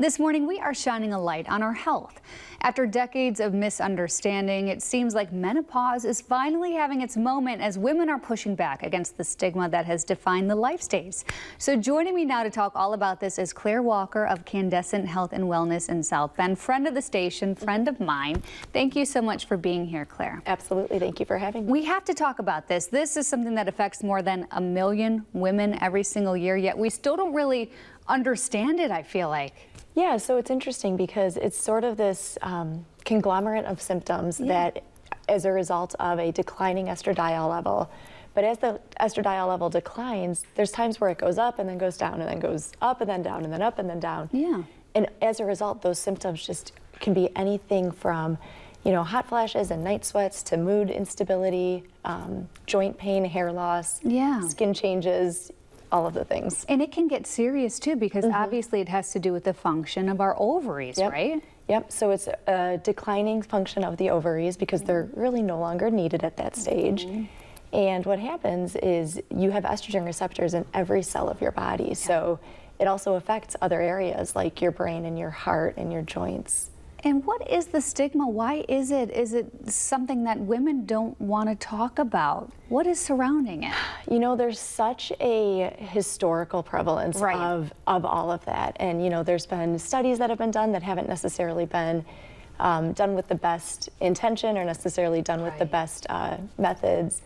This morning, we are shining a light on our health. After decades of misunderstanding, it seems like menopause is finally having its moment as women are pushing back against the stigma that has defined the life stage. So joining me now to talk all about this is Claire Walker of Candescent Health and Wellness in South Bend, friend of the station, friend of mine. Thank you so much for being here, Claire. Absolutely. Thank you for having me. We have to talk about this. This is something that affects more than 1 million women every single year, yet we still don't really understand it, I feel like. Yeah, so it's interesting because it's sort of this conglomerate of symptoms that as a result of a declining estradiol level. But as the estradiol level declines, there's times where it goes up and then goes down and then goes up and then down and then up and then down. Yeah. And as a result, those symptoms just can be anything from, you know, hot flashes and night sweats to mood instability, joint pain, hair loss, skin changes, all of the things. And it can get serious too, because obviously it has to do with the function of our ovaries, right? Yep, so it's a declining function of the ovaries because they're really no longer needed at that stage. And what happens is you have estrogen receptors in every cell of your body. So it also affects other areas like your brain and your heart and your joints. And what is the stigma? Why is it? Is it something that women don't want to talk about? What is surrounding it? You know, there's such a historical prevalence of all of that. And, you know, there's been studies that have been done that haven't necessarily been done with the best intention or necessarily done with the best methods.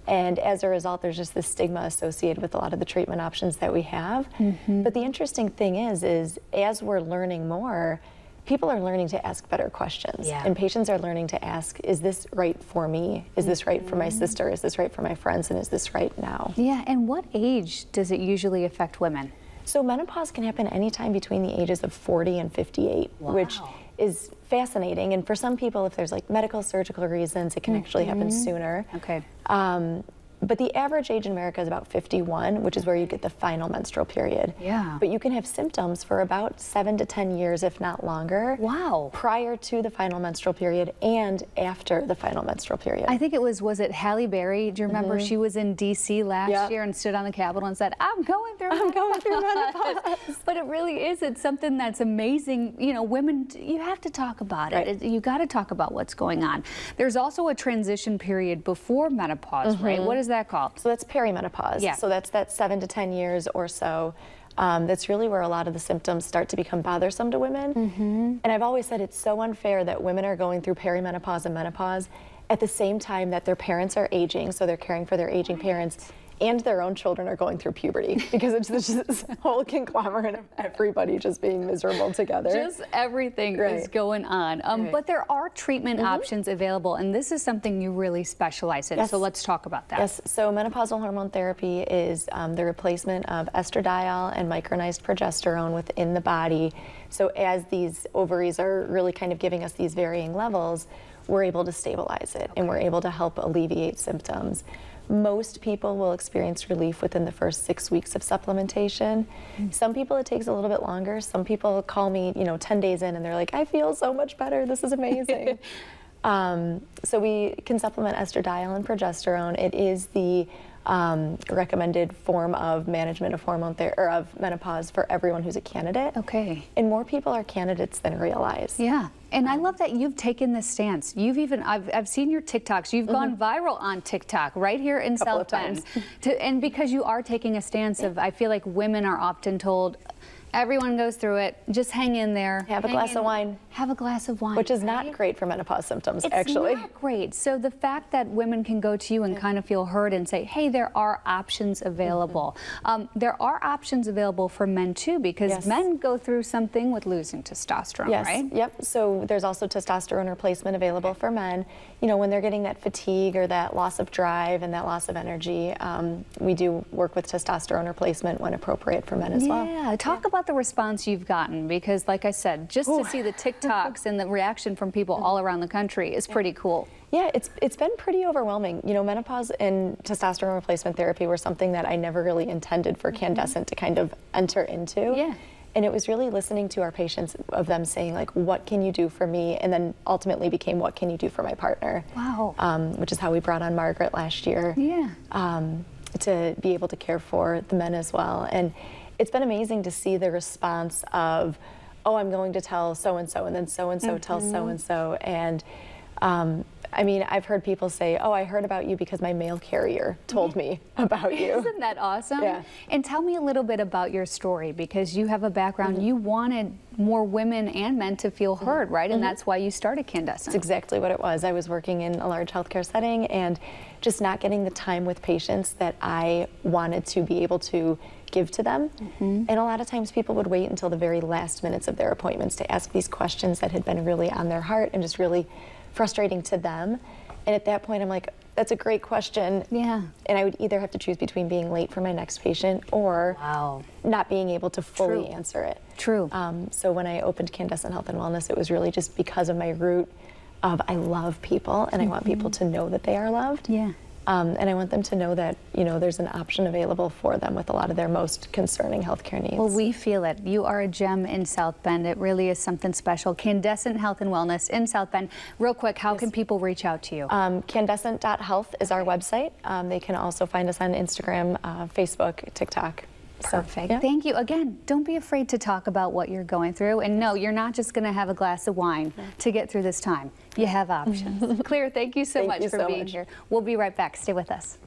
And as a result, there's just this stigma associated with a lot of the treatment options that we have. But the interesting thing is as we're learning more, people are learning to ask better questions. And patients are learning to ask, is this right for me? Is this right for my sister? Is this right for my friends? And is this right now? Yeah, and what age does it usually affect women? So menopause can happen anytime between the ages of 40 and 58, which is fascinating. And for some people, if there's like medical, surgical reasons, it can actually happen sooner. But the average age in America is about 51, which is where you get the final menstrual period. But you can have symptoms for about 7 to 10 years, if not longer. Prior to the final menstrual period and after the final menstrual period. I think it was it Halle Berry? Do you remember she was in D.C. last year and stood on the Capitol and said, I'm going through menopause. But it really is. It's something that's amazing. You know, women, you have to talk about it. You got to talk about what's going on. There's also a transition period before menopause, right? What is that called? So that's perimenopause. So that's that 7 to 10 years or so. That's really where a lot of the symptoms start to become bothersome to women. And I've always said it's so unfair that women are going through perimenopause and menopause at the same time that their parents are aging, so they're caring for their aging parents, and their own children are going through puberty, because it's just this whole conglomerate of everybody just being miserable together. Just everything is going on. But there are treatment options available, and this is something you really specialize in. So let's talk about that. So menopausal hormone therapy is the replacement of estradiol and micronized progesterone within the body. So as these ovaries are really kind of giving us these varying levels, we're able to stabilize it and we're able to help alleviate symptoms. Most people will experience relief within the first 6 weeks of supplementation. Some people it takes a little bit longer. Some people call me, you know, 10 days in and they're like, I feel so much better. This is amazing. So we can supplement estradiol and progesterone. It is the recommended form of management of hormone or of menopause for everyone who's a candidate. And more people are candidates than realize. And I love that you've taken this stance. You've even, I've seen your TikToks. You've gone viral on TikTok right here in South Bend. And because you are taking a stance of, I feel like women are often told, everyone goes through it. Just hang in there. Have a glass of wine. Have a glass of wine. Which is not great for menopause symptoms, actually. It's not great. So the fact that women can go to you and kind of feel heard and say, hey, there are options available. There are options available for men too, because men go through something with losing testosterone, right? So there's also testosterone replacement available for men. You know, when they're getting that fatigue or that loss of drive and that loss of energy, we do work with testosterone replacement when appropriate for men as well. Talk about the response you've gotten, because like I said, just to see the TikToks and the reaction from people all around the country is pretty cool. Yeah, it's been pretty overwhelming. You know, menopause and testosterone replacement therapy were something that I never really intended for Candescent to kind of enter into. And it was really listening to our patients, of them saying like, what can you do for me? And then ultimately became, what can you do for my partner? Which is how we brought on Margaret last year. To be able to care for the men as well. And it's been amazing to see the response of oh, I'm going to tell so-and-so, and then so-and-so tells so-and-so. And I mean, I've heard people say, oh, I heard about you because my mail carrier told me about you. Isn't that awesome? Yeah. And tell me a little bit about your story, because you have a background, you wanted more women and men to feel heard, right? And that's why you started Candescent. That's exactly what it was. I was working in a large healthcare setting and just not getting the time with patients that I wanted to be able to give to them. And a lot of times people would wait until the very last minutes of their appointments to ask these questions that had been really on their heart and just really frustrating to them. And at that point, I'm like, that's a great question. Yeah. And I would either have to choose between being late for my next patient or not being able to fully answer it. True. So when I opened Candescent Health and Wellness, it was really just because of my root of I love people and I want people to know that they are loved. Yeah. And I want them to know that, you know, there's an option available for them with a lot of their most concerning healthcare needs. Well, we feel it. You are a gem in South Bend. It really is something special. Candescent Health and Wellness in South Bend. Real quick, how can people reach out to you? Candescent.health is our website. They can also find us on Instagram, Facebook, TikTok. Perfect. So, yeah. Thank you. Again, don't be afraid to talk about what you're going through. And no, you're not just going to have a glass of wine to get through this time. You have options. Claire, thank you so much for being here. We'll be right back. Stay with us.